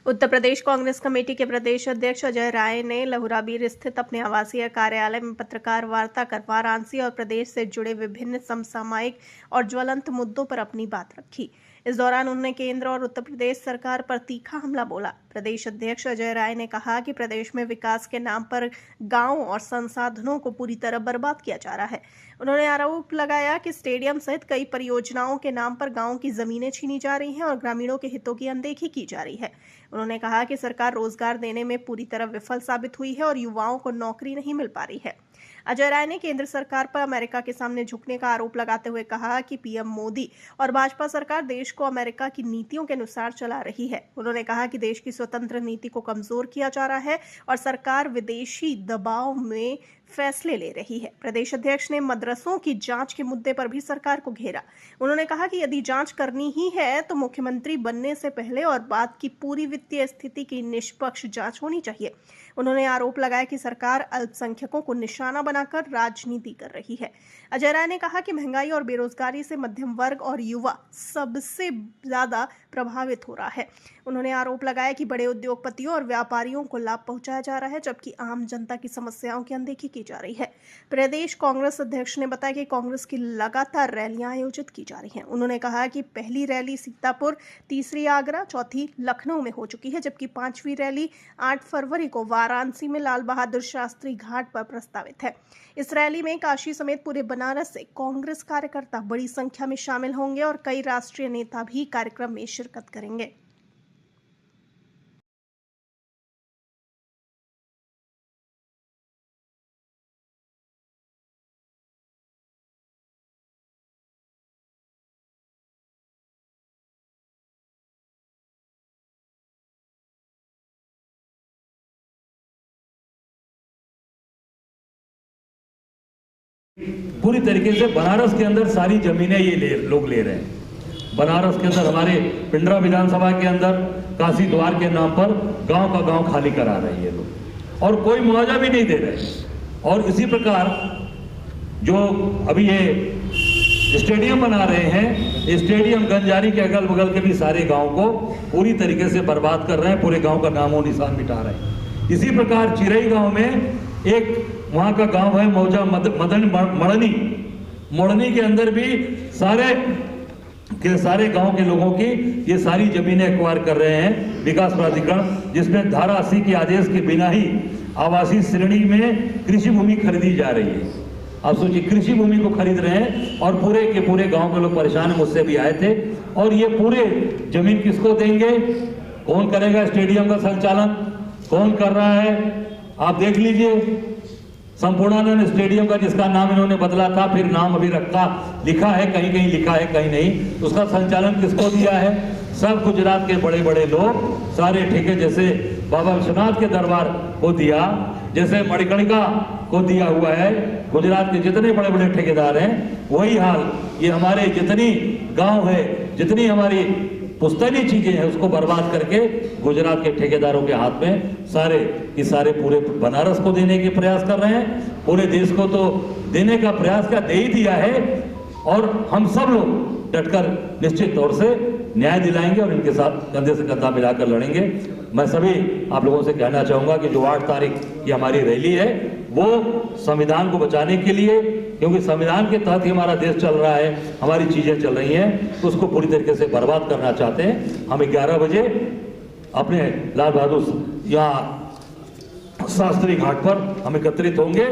Uttar Pradesh Congress committee के प्रदेश अध्यक्ष अजय राय ने लहुराबीर स्थित अपने आवासीय कार्यालय में पत्रकार वार्ता कर वाराणसी और प्रदेश से जुड़े विभिन्न समसामयिक और ज्वलंत मुद्दों पर अपनी बात रखी। इस दौरान उन्होंने केंद्र और उत्तर प्रदेश सरकार पर तीखा हमला बोला। प्रदेश अध्यक्ष अजय राय ने कहा कि प्रदेश में विकास के नाम पर गांव और संसाधनों को पूरी तरह बर्बाद किया जा रहा है। उन्होंने आरोप लगाया कि स्टेडियम सहित कई परियोजनाओं के नाम पर गांव की जमीनें छीनी जा रही हैं और ग्रामीणों के हितों की अनदेखी की जा रही है। उन्होंने कहा कि सरकार रोजगार देने में पूरी तरह विफल साबित हुई है और युवाओं को नौकरी नहीं मिल पा रही है। अजय राय ने केंद्र सरकार पर अमेरिका के सामने झुकने का आरोप लगाते हुए कहा कि पीएम मोदी और भाजपा सरकार देश को अमेरिका की नीतियों के अनुसार चला रही है। उन्होंने कहा कि देश की स्वतंत्र नीति को कमजोर किया जा रहा है और सरकार विदेशी दबाव में फैसले ले रही है। प्रदेश अध्यक्ष ने मदरसों की जांच के मुद्दे पर भी सरकार को घेरा। उन्होंने कहा कि यदि जांच करनी ही है तो मुख्यमंत्री बनने से पहले और बाद की पूरी वित्तीय स्थिति की निष्पक्ष जांच होनी चाहिए। उन्होंने आरोप लगाया कि सरकार अल्पसंख्यकों को निशाना बनाकर राजनीति कर रही है। अजय राय ने कहा कि महंगाई और बेरोजगारी से मध्यम वर्ग और युवा सबसे ज्यादा प्रभावित हो रहा है। उन्होंने आरोप लगाया कि बड़े उद्योगपतियों और व्यापारियों को लाभ पहुंचाया जा रहा है, जबकि आम जनता की समस्याओं की अनदेखी की जा रही है। प्रदेश कांग्रेस अध्यक्ष ने बताया कि कांग्रेस की लगातार रैलियां आयोजित की जा रही हैं। उन्होंने कहा कि पहली रैली सीतापुर, तीसरी आगरा, चौथी लखनऊ में हो चुकी है, जबकि 5वीं रैली 8 फरवरी को वाराणसी में लाल बहादुर शास्त्री घाट पर प्रस्तावित है। इस रैली में काशी समेत पूरे बनारस से कांग्रेस कार्यकर्ता बड़ी संख्या में शामिल होंगे और कई राष्ट्रीय नेता भी कार्यक्रम में शिरकत करेंगे। पूरी तरीके से बनारस के अंदर सारी जमीनें ये लोग ले रहे हैं। बनारस के अंदर हमारे पिंडरा विधानसभा के अंदर काशी द्वार के नाम पर गांव का गांव खाली करा रहे हैं ये लोग और कोई मुआवजा भी नहीं दे रहे। और इसी प्रकार जो अभी ये स्टेडियम बना रहे हैं, स्टेडियम गंजारी के अगल बगल के भी सारे गांव को पूरी तरीके से बर्बाद कर रहे हैं, पूरे गांव का नामो निशान मिटा रहे हैं। इसी प्रकार चिरई गांव में एक वहां का गांव है मौजा मदन मोड़नी के अंदर भी सारे गांव के लोगों की ये सारी जमीनें एक्वायर कर रहे हैं विकास प्राधिकरण, जिसमें धारा 80 के आदेश के बिना ही आवासीय श्रेणी में कृषि भूमि खरीदी जा रही है। आप सोचिए, कृषि भूमि को खरीद रहे हैं और पूरे के पूरे गांव के लोग परेशान, मुझसे भी आए थे। और ये पूरे जमीन किसको देंगे, कौन करेगा स्टेडियम का संचालन, कौन कर रहा है, आप देख लीजिए। संपूर्णानंद स्टेडियम का जिसका नाम इन्होंने बदला था, फिर नाम अभी लिखा है, कहीं कहीं लिखा है कहीं नहीं, उसका संचालन किसको दिया है, सब गुजरात के बड़े बड़े लोग सारे ठेके, जैसे बाबा विश्वनाथ के दरबार को दिया, जैसे मणिकर्णिका को दिया हुआ है, गुजरात के जितने बड़े बड़े ठेकेदार हैं वही हाल ये हमारे जितनी गांव है, जितनी हमारी पुश्तैनी चीजें हैं उसको बर्बाद करके गुजरात के ठेकेदारों के हाथ में सारे की सारे पूरे बनारस को देने के प्रयास कर रहे हैं। पूरे देश को तो देने का प्रयास क्या दे ही दिया है और हम सब लोग डटकर निश्चित तौर से न्याय दिलाएंगे और इनके साथ कंधे से कंधा मिलाकर लड़ेंगे। मैं सभी आप लोगों से कहना चाहूंगा कि जो 8 तारीख की हमारी रैली है वो संविधान को बचाने के लिए, क्योंकि संविधान के तहत ही हमारा देश चल रहा है, हमारी चीजें चल रही हैं, उसको पूरी तरीके से बर्बाद करना चाहते हैं। हम 11 बजे अपने लाल बहादुर यहाँ शास्त्री घाट पर हम एकत्रित होंगे।